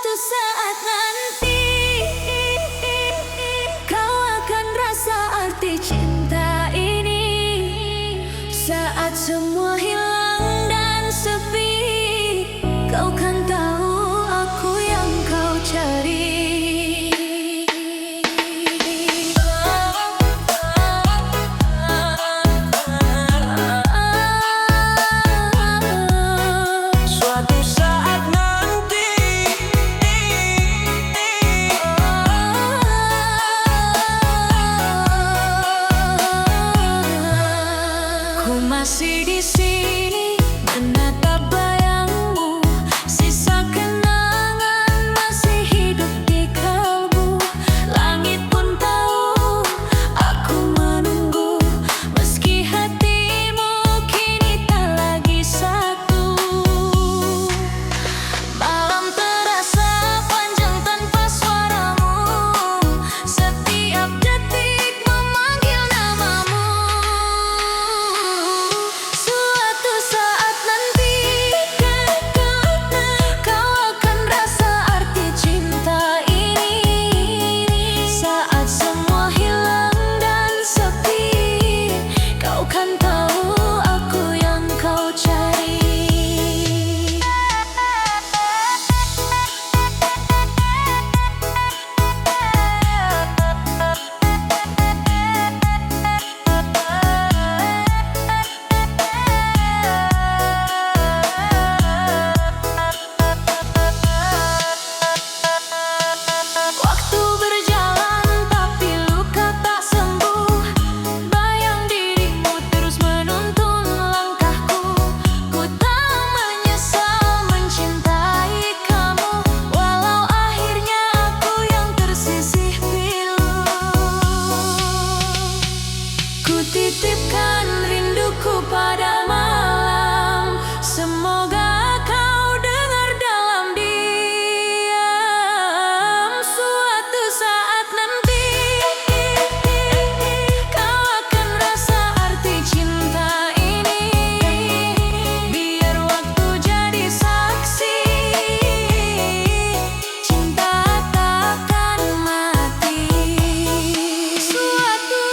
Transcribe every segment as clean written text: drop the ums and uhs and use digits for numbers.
Suatu saat nanti kau akan rasa arti cinta ini. Saat semua hilang dan sepi, kau kan tahu aku yang kau cari. Masih di sini menatap bayangmu, sisa kenangan masih hidup di kalbu. Langit pun tahu aku menunggu, meski hatimu kini tak lagi satu. Malam terasa panjang tanpa suaramu, setiap detik memanggil namamu. Suatu saat nanti kau akan rasa arti cinta ini. Saat semua hilang dan sepi, kau kan tahu aku yang kau cari. Waktu berjalan tapi luka tak sembuh, bayang dirimu terus menuntun langkahku. Ku tak menyesal mencintai kamu, walau akhirnya aku yang tersisih pilu. Ku titipkan rinduku pada malam, semoga kau dengar dalam diam. Suatu saat nanti kau akan rasa arti cinta ini. Biar waktu jadi saksi, cinta takkan mati. Suatu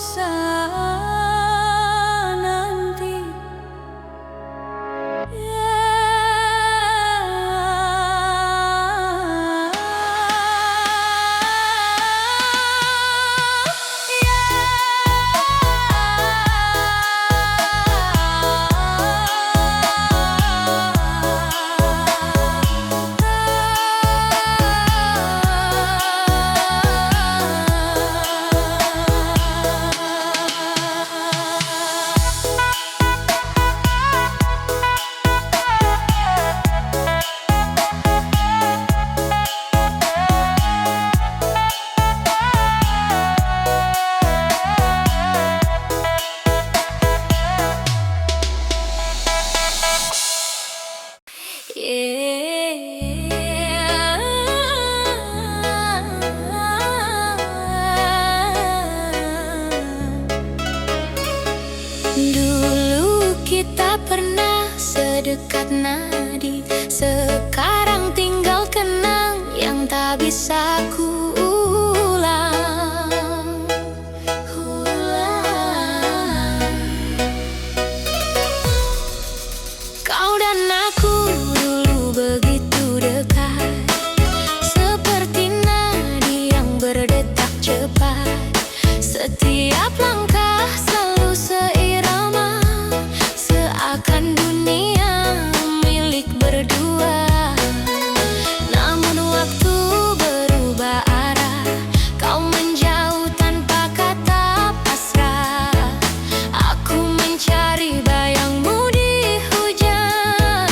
saat nanti, dulu kita pernah sedekat nadi, sekarang tinggal kenang yang tak bisa ku ulang. Kau dan aku dulu begitu dekat, seperti nadi yang berdetak cepat. Setiap langkah selalu seirama, seakan dunia milik berdua. Namun waktu berubah arah, kau menjauh tanpa kata pasrah. Aku mencari bayangmu di hujan,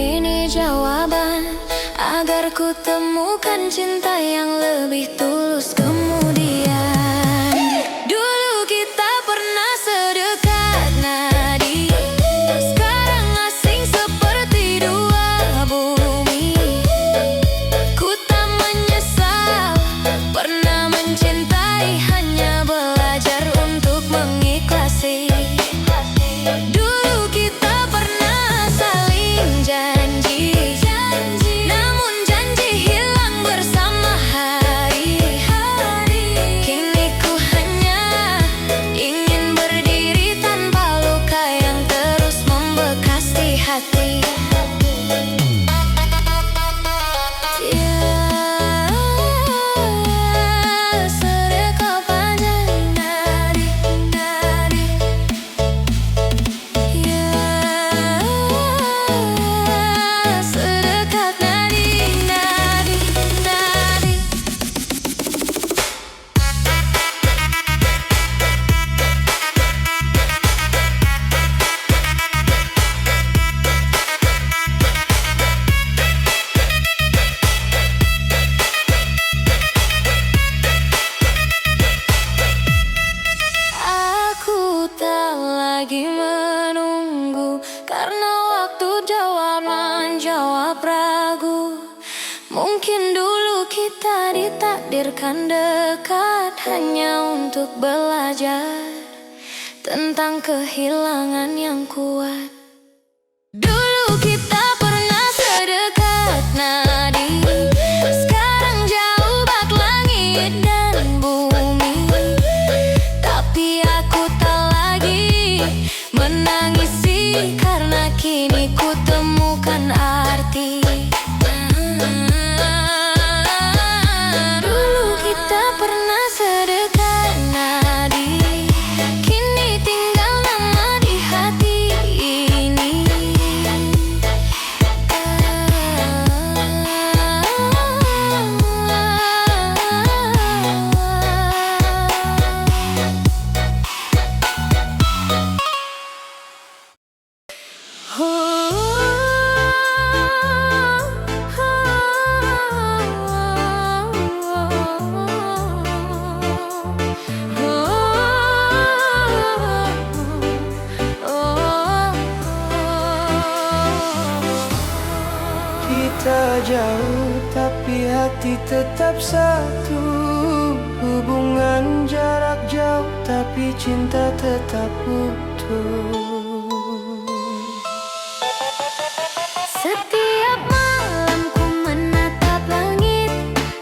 ini jawaban agar ku temukan cinta yang lebih tulus kemudian. Dulu kita pernah sedekat nadi, sekarang asing seperti dua bumi. Ku tak menyesal pernah mencintai, hanya belajar untuk mengikhlasi. Dulu kita pernah saling janji, namun janji hilang bersama hari. Kini ku hanya ingin berdiri tanpa luka yang terus membekas di hati. Sedekat panjang nadi, nadi. Sedekat nadi, nadi, nadi. Aku tak lagi menunggu, karena waktu jawab menjawab ragu. Mungkin dulu kita ditakdirkan dekat hanya untuk belajar tentang kehilangan yang kuat. Dulu kita pernah sedekat nadi, sekarang jauh bak langit dan bumi. Tapi aku tak lagi menangisi, karena kini ku temukan arti. Dulu kita pernah sedekat nadi, kini tinggal nama di hati ini. Kita jauh tapi hati tetap satu. Hubungan jarak jauh tapi cinta tetap utuh. Setiap malam ku menatap langit,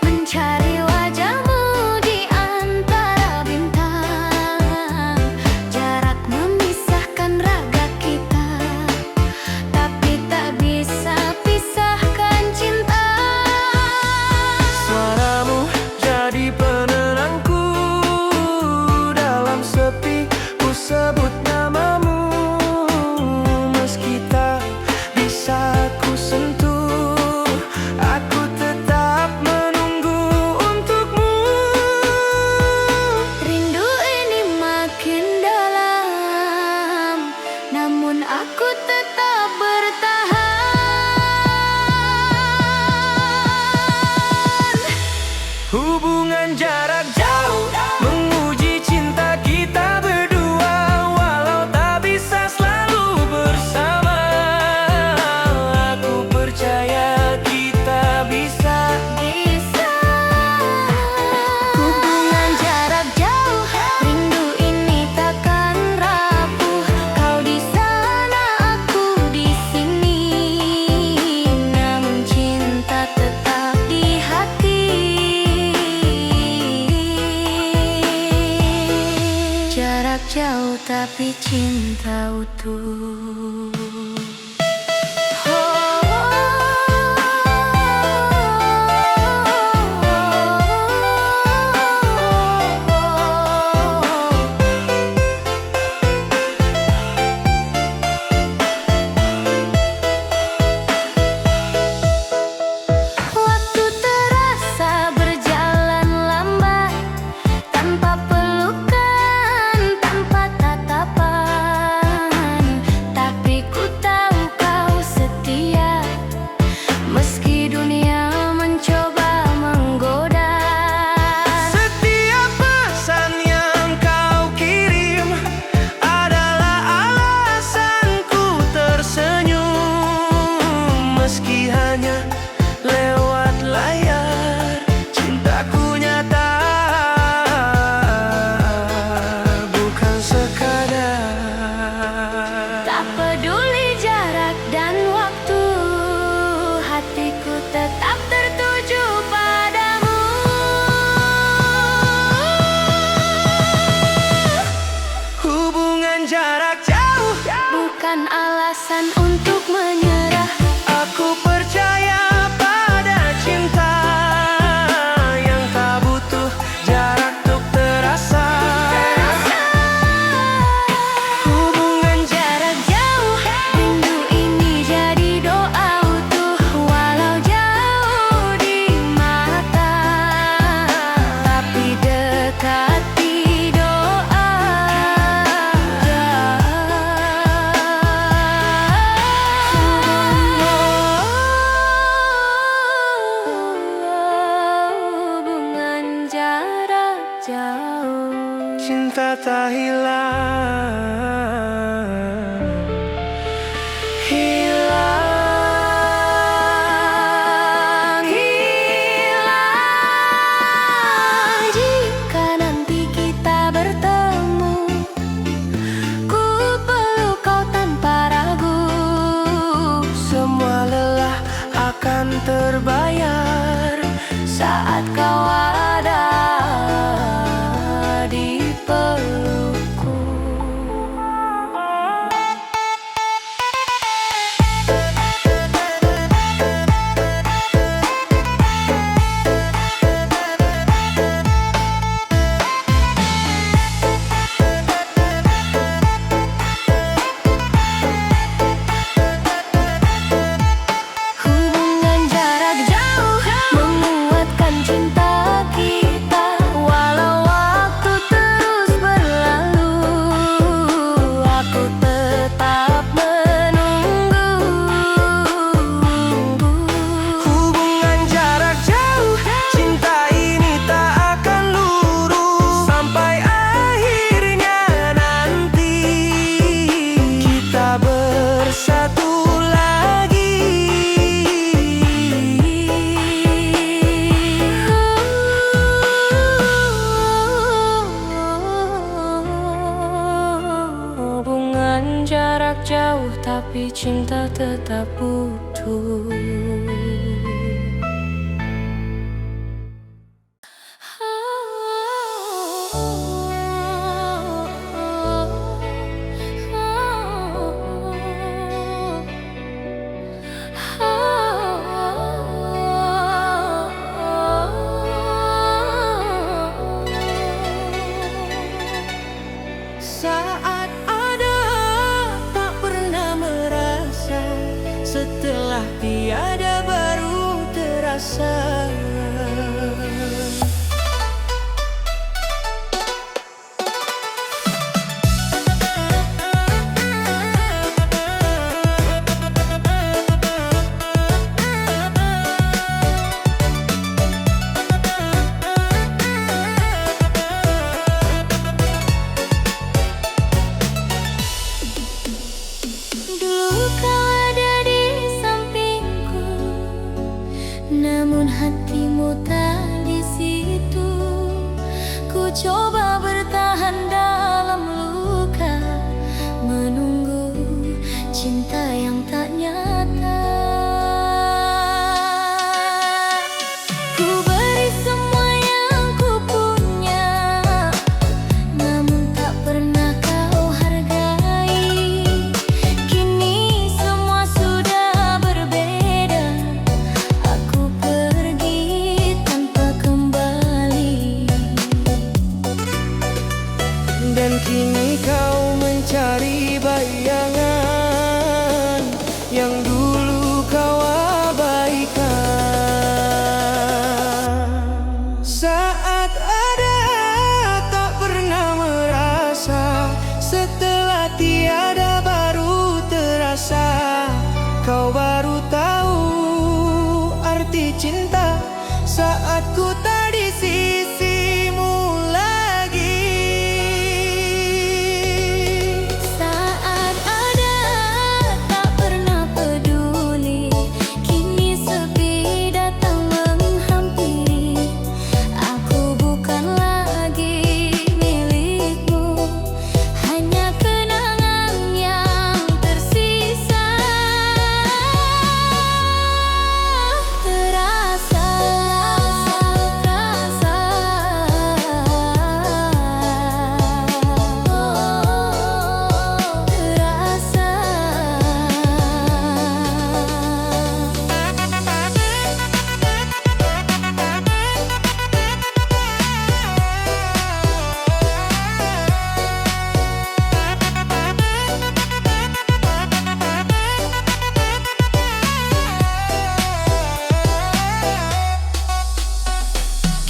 mencari wajahmu di antara bintang. Jarak memisahkan raga kita, tapi tak bisa pisahkan cinta. Suaramu jadi penenangku dalam sepi. Ku sebut namamu, meski tak bisa ku sentuh. Aku tetap menunggu untukmu. Rindu ini makin dalam, namun aku tetap bertahan. Hubungan jarak jauh menguji cinta kita berdua, walau tak bisa selalu bersama. Aku percaya kita bisa. Hubungan jarak jauh, rindu ini takkan rapuh. Kau di sana, aku di sini, namun cinta tetap di hati. Jarak jauh tapi cinta utuh. Waktu terasa berjalan lambat, tanpa pelukan, tanpa tatapan. Tak terbayar saat kau ada di pelukku. Hubungan jarak jauh menguatkan cinta kita, walau waktu terus berlalu, aku tetap menunggu. Hubungan jarak jauh, cinta ini tak akan lurus sampai akhirnya nanti kita bersatu lagi. Hubungan jarak jauh tapi cinta tetap utuh. Saat ada tak pernah merasa, setelah tiada baru terasa. Dulu kau ada di sampingku, namun hatimu tak di situ. Ku coba bertahan dalam luka, menunggu cinta yang tak nyata. Ku beri semua yang ku punya, namun tak pernah kau hargai. Kini semua sudah berbeda, aku pergi tanpa kembali. Dan kini kau mencari bayangan yang dulu kau abaikan. Saat ada tak pernah merasa, setelah tiada baru terasa. Kau baru tahu arti cinta saat ku tak di sisimu lagi. Saat ada tak pernah peduli, kini sepi datang menghampiri. Aku bukan lagi milikmu, hanya kenangan yang tersisa. Terasa, terasa,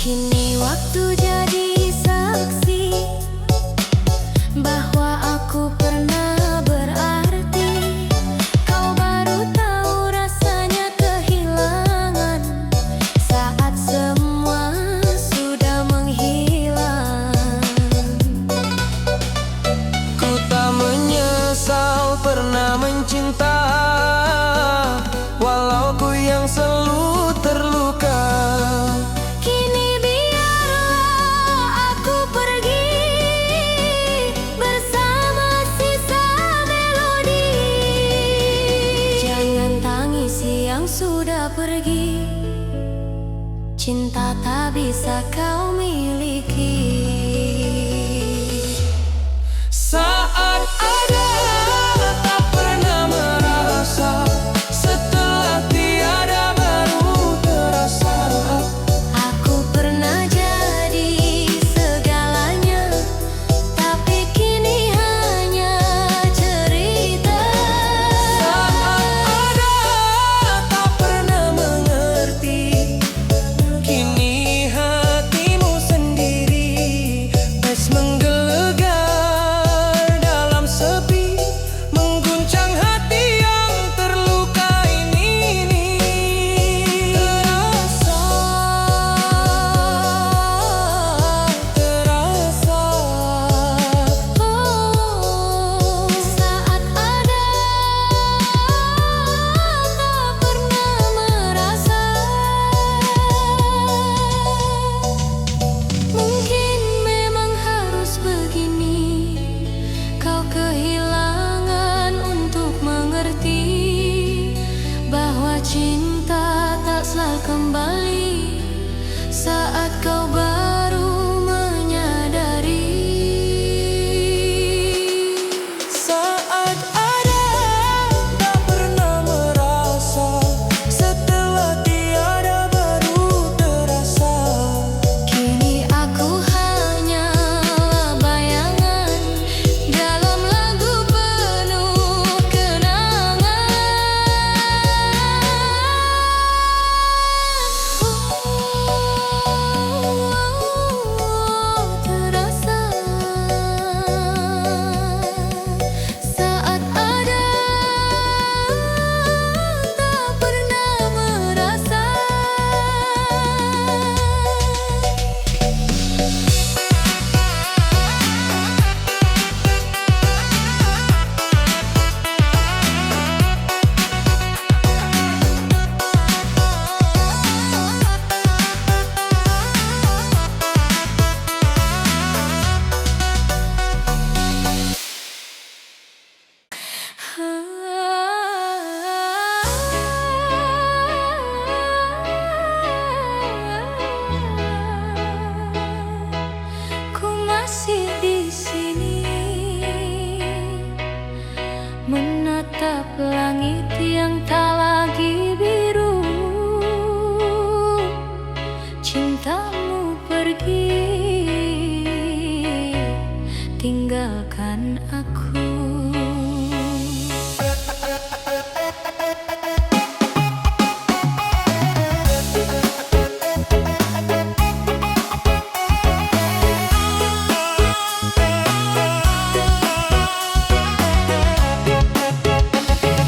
kini waktu jadi saksi bahwa aku pernah berarti. Kau baru tahu rasanya kehilangan saat semua sudah menghilang. Ku tak menyesal pernah mencinta, walau ku yang selalu terluka. Kini biarlah yang sudah pergi, cinta tak bisa kau miliki. Saat ada tak pernah merasa, setelah tiada baru terasa. Aku pernah jadi segalanya, tapi kini hanya cerita. Saat ada tak pernah mengerti, kini hatimu sendiri es menggelegar dalam sepi, mengguncang hati yang terluka ini. Terasa Oh, saat ada tak pernah merasa. Mungkin memang harus begini, kau kehilangan untuk mengerti bahwa cinta tak selalu kembali saat kau baru menyadari. saat ada tak pernah merasa, setelah tiada baru terasa. Kini aku hanyalah bayangan dalam lagu penuh kenangan. Terasa saat ada tak pernah merasa. Ku masih di sini menatap langit yang tak lagi biru. Cintamu pergi, tinggalkan aku.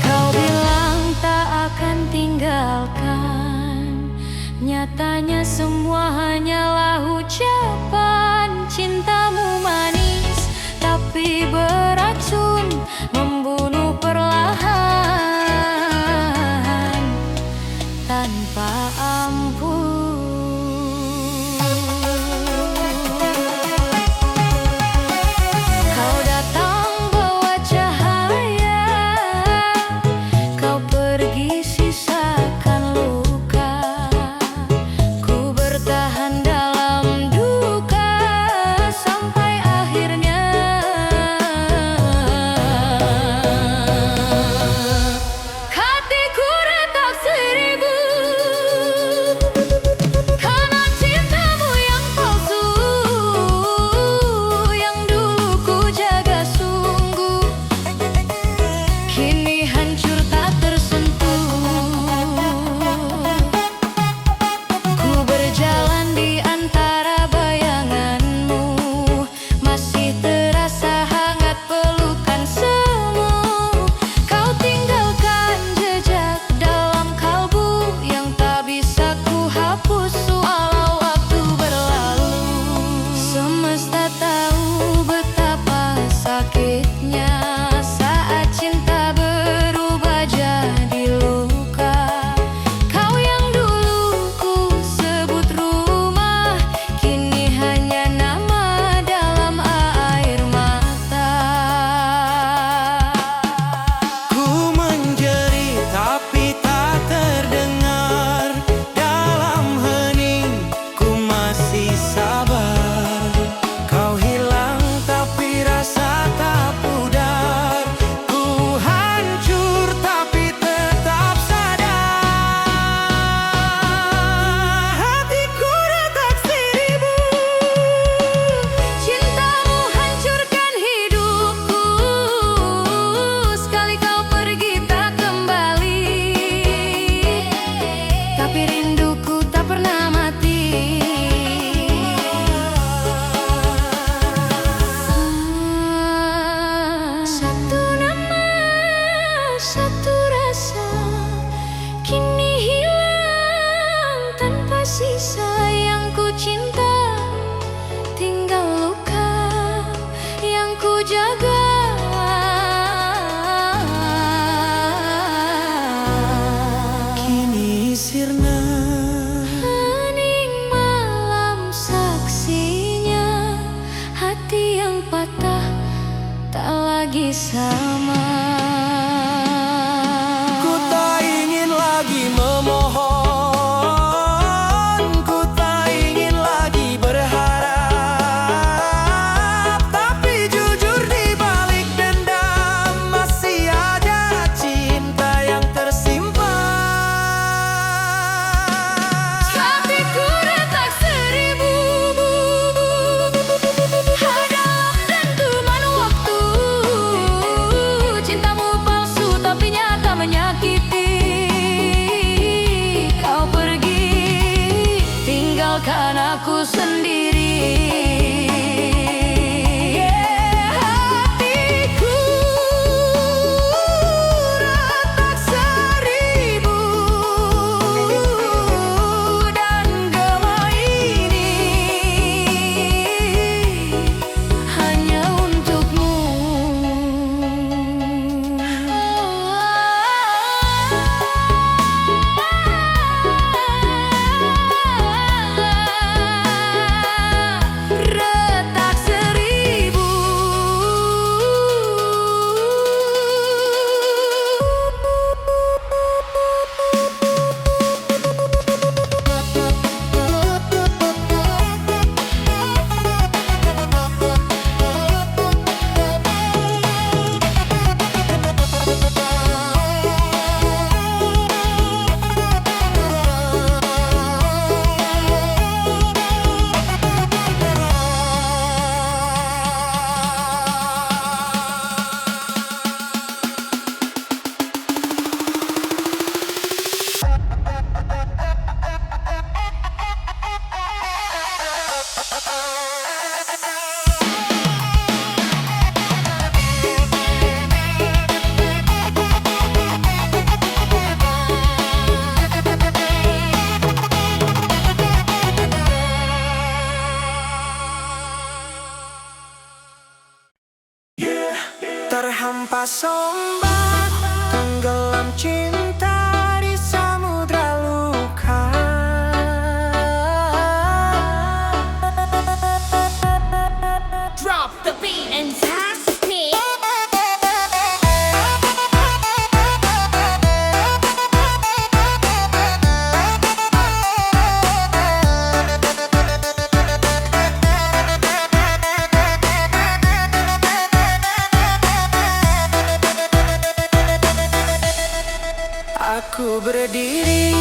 Kau bilang tak akan tinggalkan, nyatanya semua hanyalah ucapan. Cintamu manis tapi beracun, membunuh perlahan tanpa ampun. Kau datang bawa cahaya, kau pergi sisakan luka. Ku bertahan dalam duka sampai akhirnya sirna. Hening malam saksinya, hati yang patah tak lagi sama. Ku tak ingin lagi memohon, ku tak ingin lagi berharap, tapi jujur di balik dendam masih ada cinta yang tersimpan. Hatiku retak seribu, dalam dentuman waktu. Cintamu palsu tapi nyata menyakiti. Kau pergi, tinggalkan aku sendiri. Hatiku retak seribu, dan gema ini hanya untukmu. Retak seribu. Terhempas ombak, tenggelam cinta di samudra luka. Drop the beat and pass me. Aku berdiri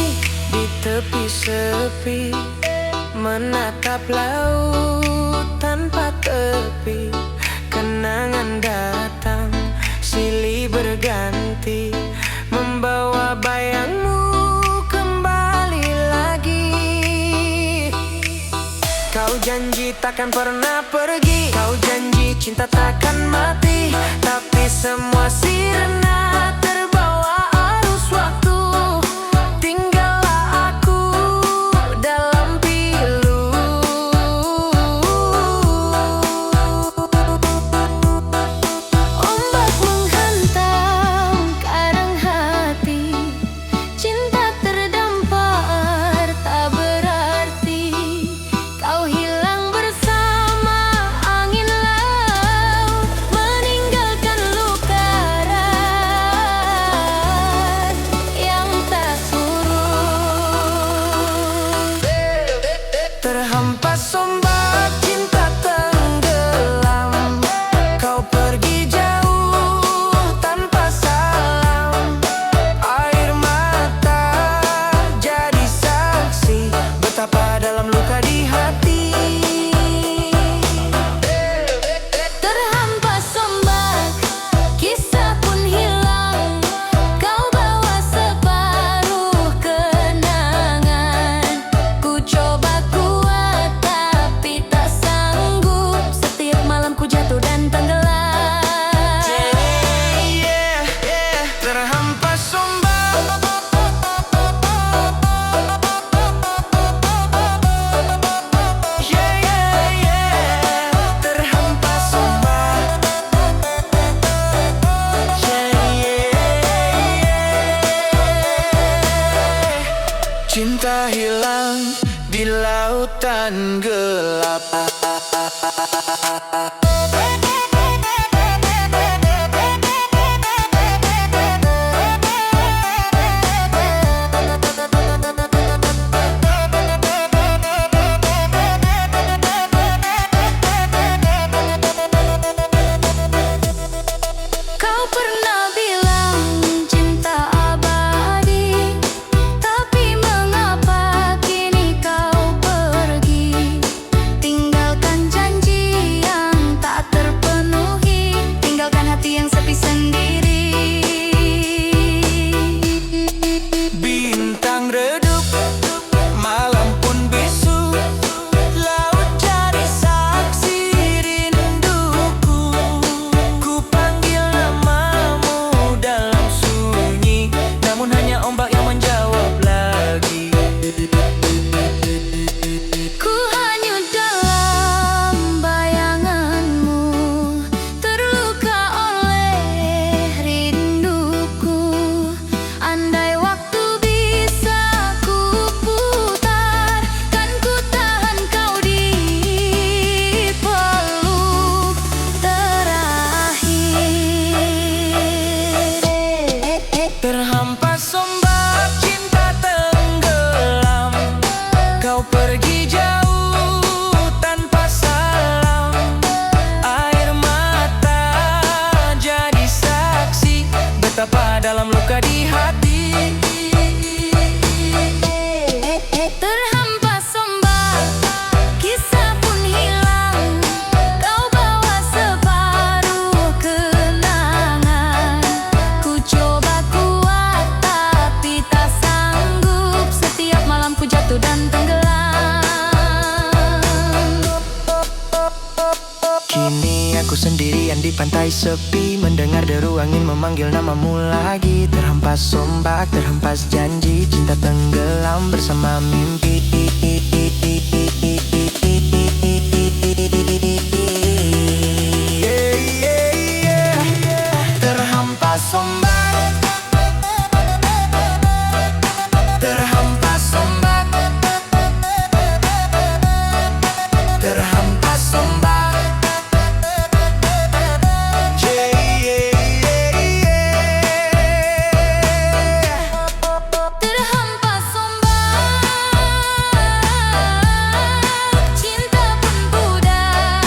di tepi sepi, menatap laut tanpa tepi. Kenangan datang, silih berganti, membawa bayangmu kembali lagi. Kau janji takkan pernah pergi, kau janji cinta takkan mati, tapi semua sirna terbawa arus waktu. Tinggallah aku dalam pilu. Ombak menghantam karang hati, cinta terdampar tak berarti. Kau hilang bersama angin laut, meninggalkan luka Cinta hilang di lautan gelap. Kau pernah bilang cinta abadi, tapi mengapa kini kau pergi? Tinggalkan janji yang tak terpenuhi, tinggalkan hati yang sepi sendiri. Bintang redup, malam pun bisu, laut jadi saksi rinduku. Ku panggil namamu dalam sunyi, namun hanya ombak yang menjawab lagi. Ku hanyut dalam bayanganmu, terluka oleh rinduku. Andai waktu bisa ku putar, kan ku tahan kau di peluk terakhir. Terhampas ombak cinta tenggelam, kau pergi jauh tanpa salam. Air mata jadi saksi betapa dalam luka di hati. Terhampas ombak, kisah pun hilang. Kau bawa separuh kenangan. Ku coba kuat tapi tak sanggup. Setiap malam ku jatuh dan tenggelam. Kini aku sendirian di pantai sepi, mendengar deru angin memanggil namamu lagi. Terhampas ombak, terhempas janji, cinta tenggelam bersama mimpi. Terhampas ombak, terhampas ombak, terhampas ombak. Terhampas ombak, cinta pun pudar.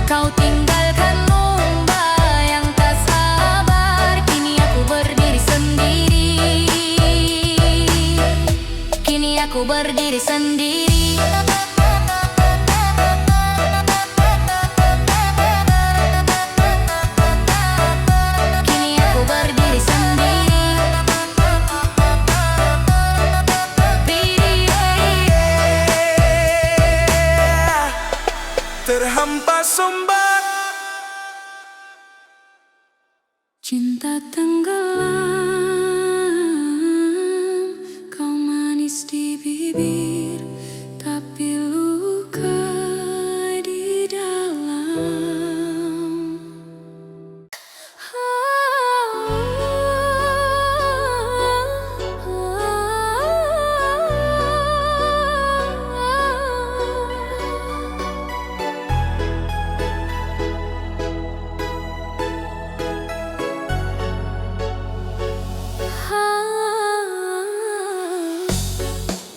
Kau tinggalkan ombak yang tak sabar. Kini aku berdiri sendiri. Kini aku berdiri sendiri. Kini aku berdiri sendiri. Terhampas ombak. Cinta tenggelam, kau manis di bibir, tapi luka di dalam.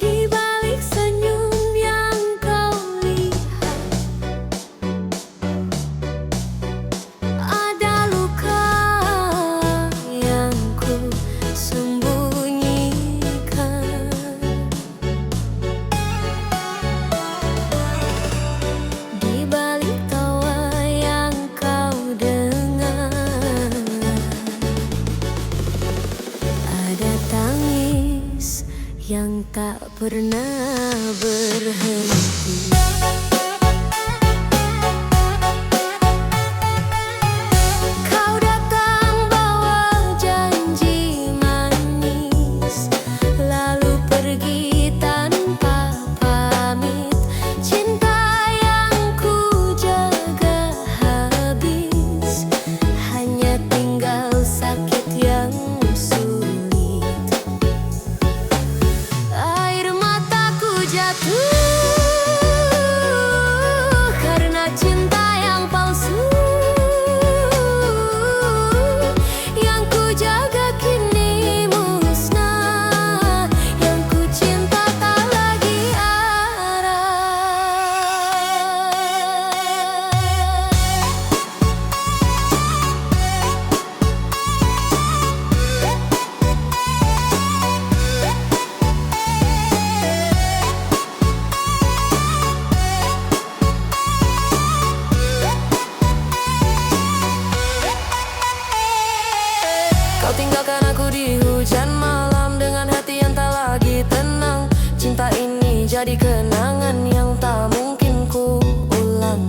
Di balik senyum yang kau lihat, ada luka yang ku sembunyikan. Di balik tawa yang kau dengar, ada tangis yang tak pernah berhenti. Kau datang bawa janji manis, lalu pergi tanpa pamit. Cinta yang ku jaga habis, hanya tinggal sakit yang sulit. menjadi kenangan yang tak mungkin ku ulang.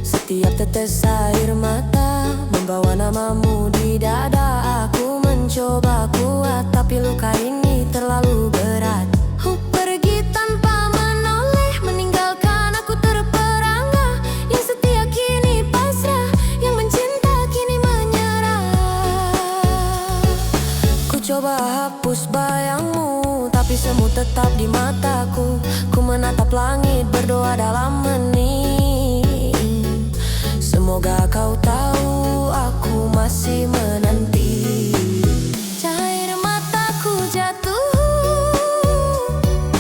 Setiap tetes air mata membawa namamu di dada. Aku mencoba kuat, tapi luka ini terlalu berat. Ku pergi tanpa menoleh, meninggalkan aku terperangah. Yang setia kini pasrah, yang mencinta kini menyerah. Ku coba hapus bayangmu, tapi semu tetap di mataku. Ku menatap langit, berdoa dalam hening. Semoga kau tahu aku masih menanti. Cahaya mataku jatuh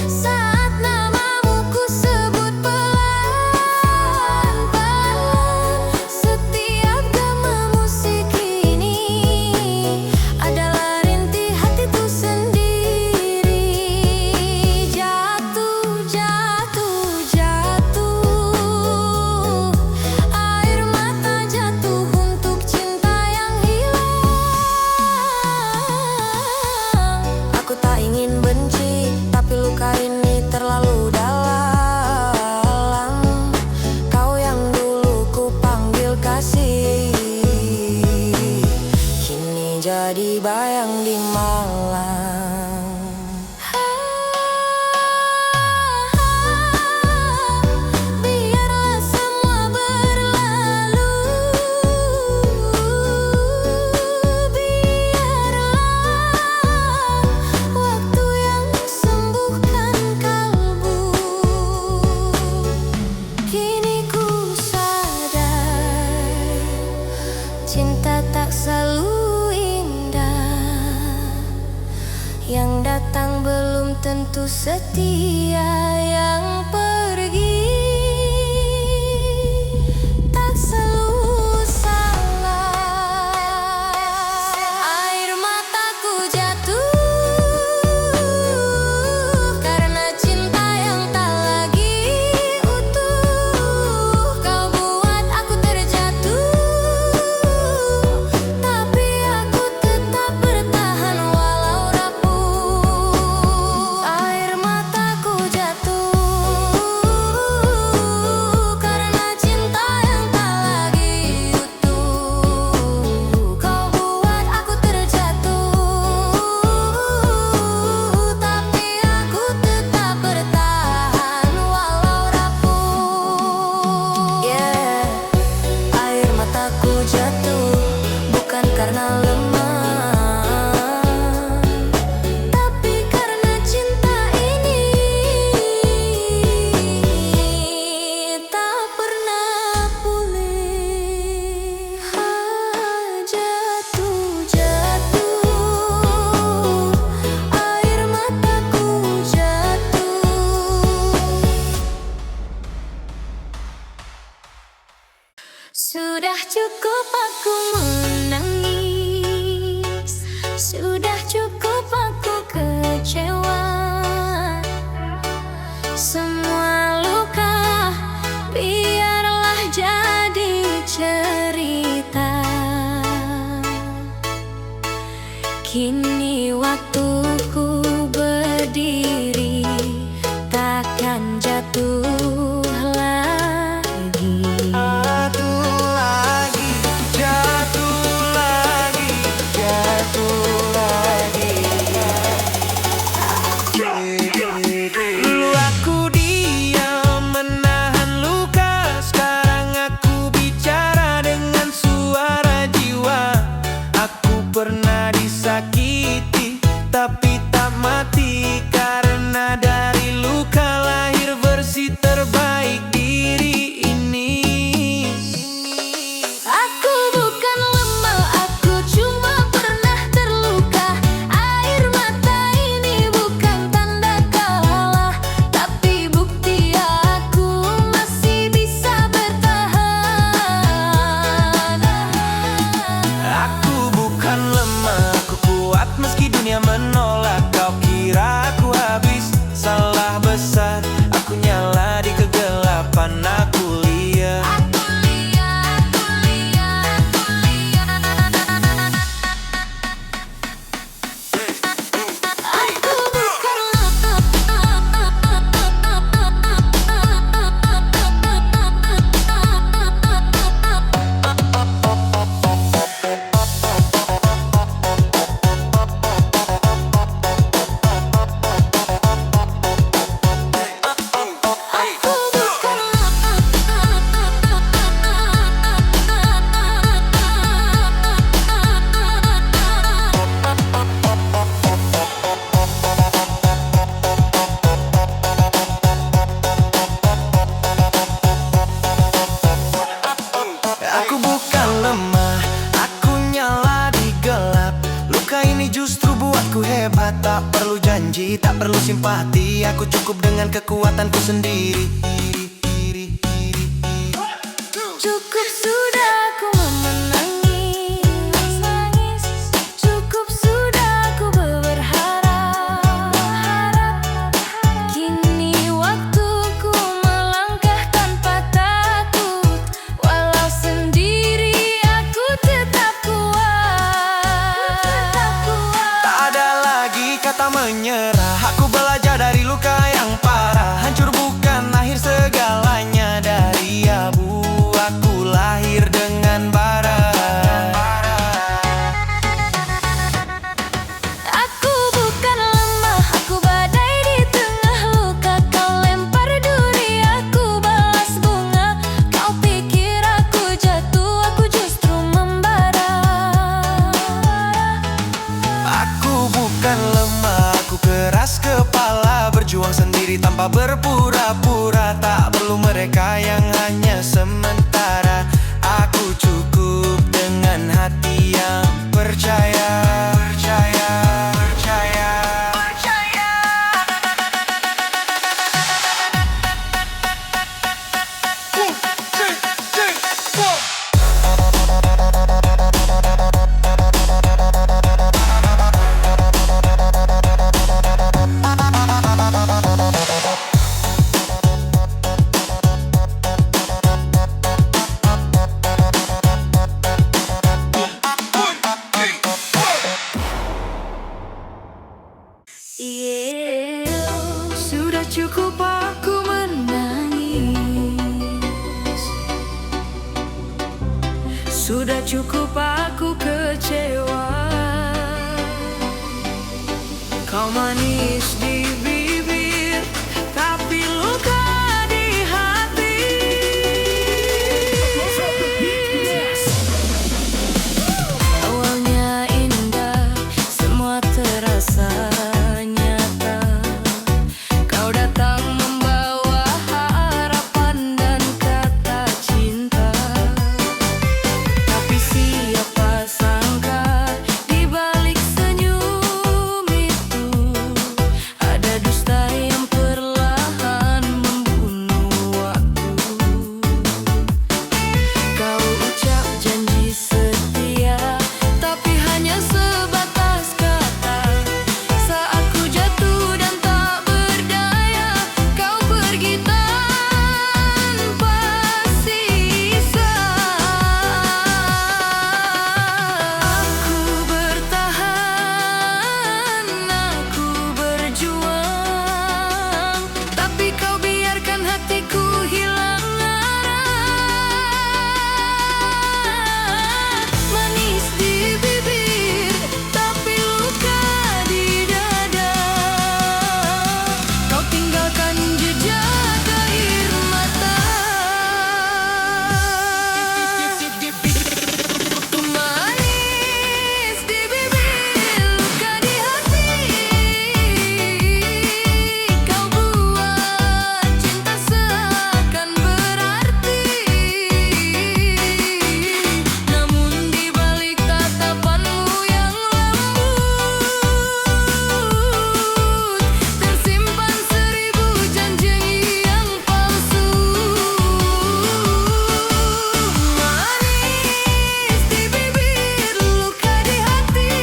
saat namamu ku sebut pelan-pelan. Setiap gema musik ini adalah rintih hatiku sendiri. Jatuh, jatuh, jatuh, air mata jatuh untuk cinta yang hilang. Aku tak ingin benci, tapi luka ini terlalu dalam. Kau yang dulu ku panggil kasih, kini jadi bayang di malam. Biarlah semua berlalu, biarlah waktu yang sembuhkan kalbu. Kini ku sadar, cinta tak selalu indah. Yang datang belum tentu setia, yang pergi tak selalu salah. Air mataku jatuh karena cinta yang tak lagi utuh. Kau buat aku terjatuh, tapi aku tetap bertahan walau rapuh. Air mataku jatuh karena cinta yang tak lagi utuh. Kau buat aku terjatuh, tapi aku tetap bertahan walau rapuh. Yeah. Air mataku jatuh bukan karena lemah, tapi karena cinta ini tak pernah pulih. Jatuh, jatuh, air mataku jatuh. Sudah cukup aku menangis, sudah cukup aku kecewa. Semua luka biarlah jadi cerita. Kini waktuku berdiri, takkan jatuh lagi. Jatuh lagi, jatuh lagi, jatuh lagi. Dulu aku diam menahan luka, sekarang aku bicara dengan suara jiwa. Aku pernah disakiti, tapi tak mati, karena dari luka lahir versi terbaik diri ini. Aku bukan lemah, aku cuma pernah terluka. Air mata ini bukan tanda kalah, tapi bukti aku masih bisa bertahan. Aku bukan lemah, aku kuat meski dunia menolak. Kau kira aku habis, salah besar. Aku nyala di kegelapan, aku lihat. Aku lihat, aku lihat, aku lihat. Aku bukan lemah, Aku hebat, tak perlu janji, tak perlu simpati. Aku cukup dengan kekuatanku sendiri. Cukup sudah aku menangis, cukup sudah aku berharap. Kini waktuku melangkah tanpa takut, walau sendiri aku tetap kuat. Tak ada lagi kata menyerah. Aku belajar dari luka yang parah. Hancur bukan akhir segalanya. Dari abu aku lahir dengan bara. Aku bukan lemah, aku badai di tengah luka. Kau lempar duri, aku balas bunga. Kau pikir aku jatuh, aku justru membara. Aku bukan lemah, aku keras kepala. Berjuang sendiri tanpa berpura-pura. Tak perlu mereka yang hanya sementara. Aku cukup dengan hati yang percaya. Sudah cukup aku menangis, sudah cukup aku kecewa. Kau manis di bibir, tapi luka di hati. Awalnya indah, semua terasa nyata. Kau datang membawa harapan dan kata cinta. Tapi siapa sangka di balik senyum itu ada dusta yang perlahan membunuh waktu. Kau ucap janji setia, tapi hanya sebatas kata. Saat ku jatuh dan tak berdaya, kau pergi tanpa sisa. Aku bertahan, aku berjuang, tapi kau biarkan hatiku hilang arah. Manis di bibir, tapi luka di dada. Kau tinggalkan jejak air mata. Manis di bibir, luka di hati. Kau buat cinta seakan berarti. Namun di balik tatapanmu yang lembut, tersimpan 1000 janji yang palsu. Manis di bibir, luka di hati.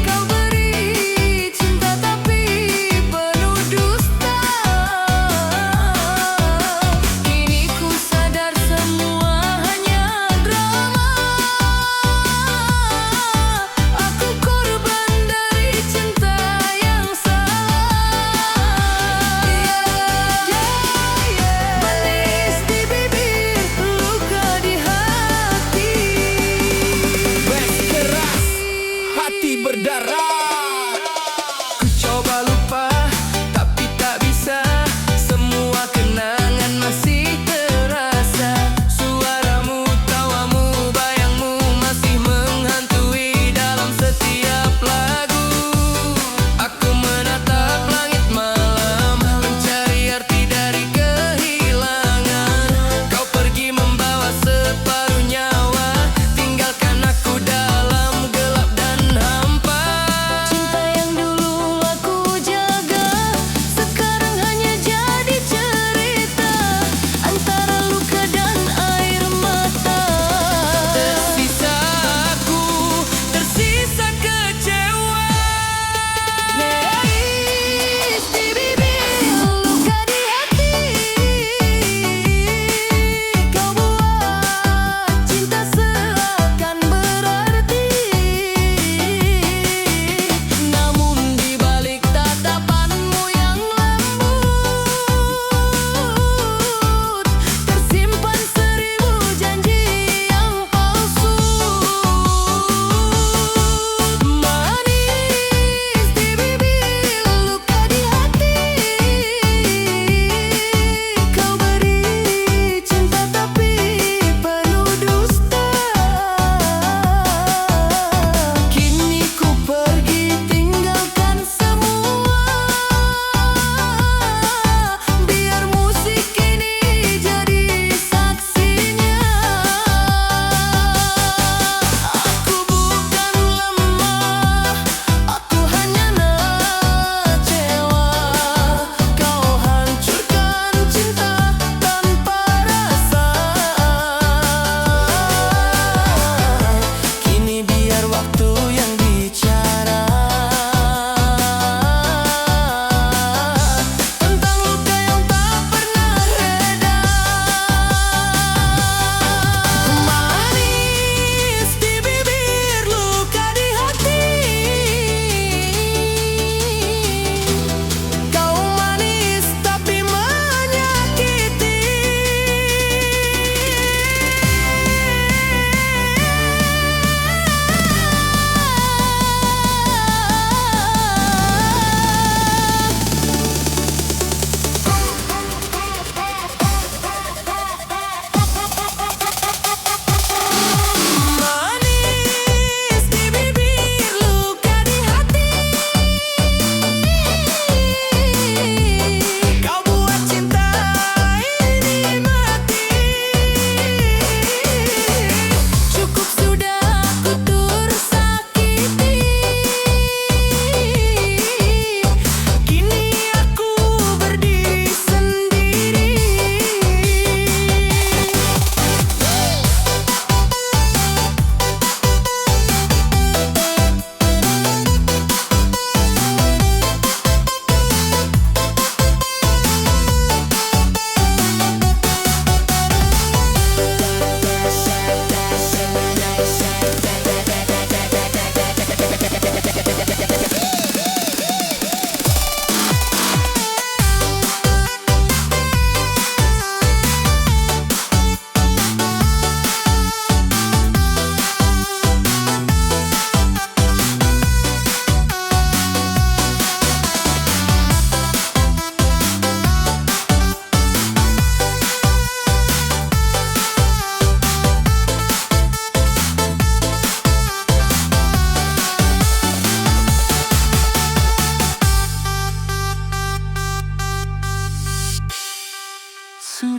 Kau beri cinta tapi penuh dusta. Kini ku sadar semua hanya drama. Aku korban dari cinta yang salah. Manis di bibir, luka di hati. Keras, hati berdarah. Ku coba lupa, tapi tak bisa. Semua kenangan masih terasa. Suaramu, tawamu, bayangmu masih menghantui dalam setiap lagu. Aku menatap langit malam, mencari arti dari kehilangan. Kau pergi membawa separuh nyawa, tinggalkan aku dalam gelap dan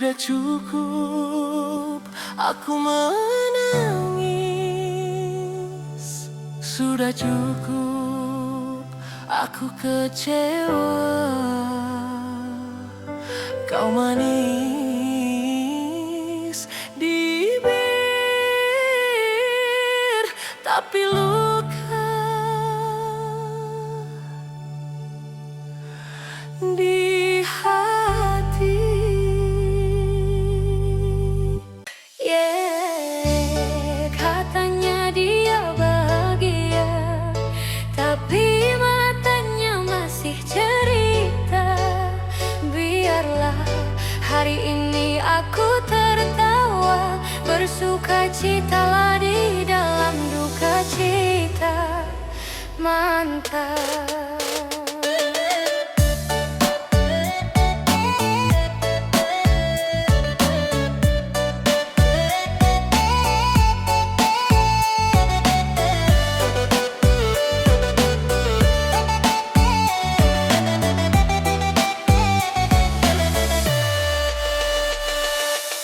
Sudah cukup aku menangis. Sudah cukup aku kecewa. Kau manis di bibir, tapi luka di hati. Katanya dia bahagia, tapi matanya masih cerita. Biarlah hari ini aku tertawa, bersukacitalah di dalam duka cita mantan.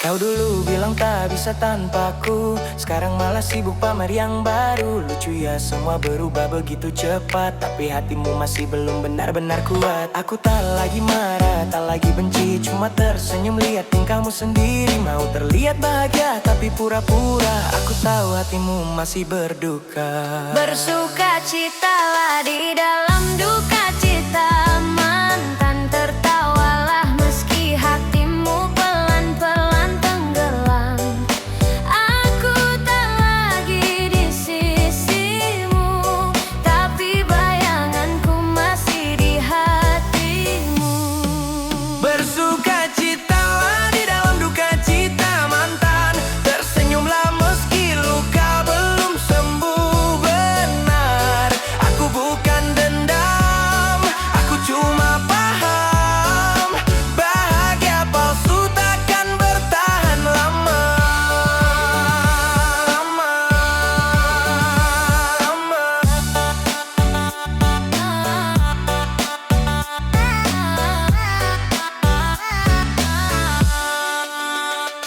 Kau dulu bilang tak bisa tanpaku, sekarang malah sibuk pamer yang baru. Lucu ya, semua berubah begitu cepat, tapi hatimu masih belum benar-benar kuat. Aku tak lagi marah, tak lagi benci, cuma tersenyum lihat tingkahmu sendiri. Mau terlihat bahagia tapi pura-pura, aku tahu hatimu masih berduka. Bersukacitalah di dalam duka cita mantan, tertawalah meski hatimu pelan-pelan tenggelam. Aku tak lagi di sisimu, tapi bayanganku masih di hatimu. Bersukacitalah di dalam duka cita mantan, tersenyumlah meski luka belum sembuh benar. Aku bukan dendam, aku cuma paham, bahagia palsu takkan bertahan lama.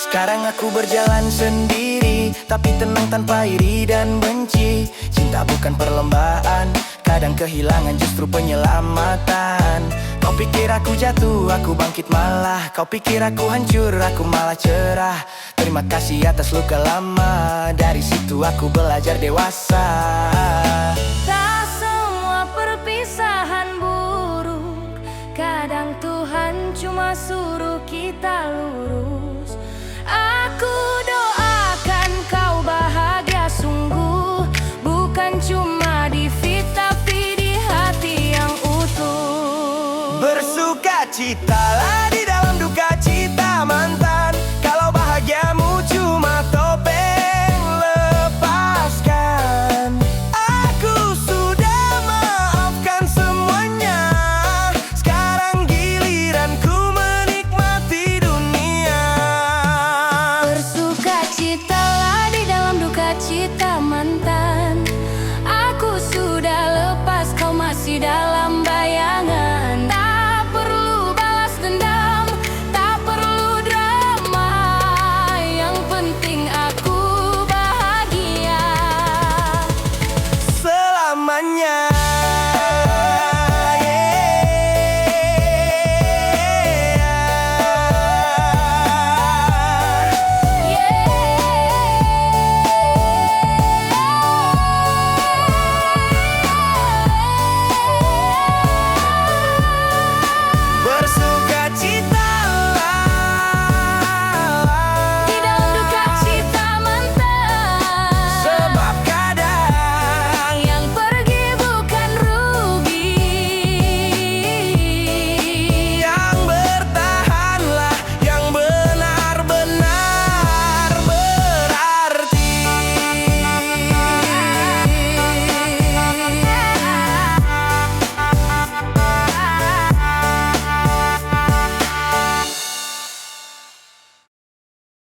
Sekarang aku berjalan sendiri, tapi tenang tanpa iri dan benci. Cinta bukan perlombaan, kadang kehilangan justru penyelamatan. Kau pikir aku jatuh, aku bangkit malah. Kau pikir aku hancur, aku malah cerah. Terima kasih atas luka lama, dari situ aku belajar dewasa. Tak semua perpisahan buruk, kadang Tuhan cuma suruh kita lurus. Aku doakan kau bahagia sungguh, bukan cuma di fit tapi di hati yang utuh. Bersukacitalah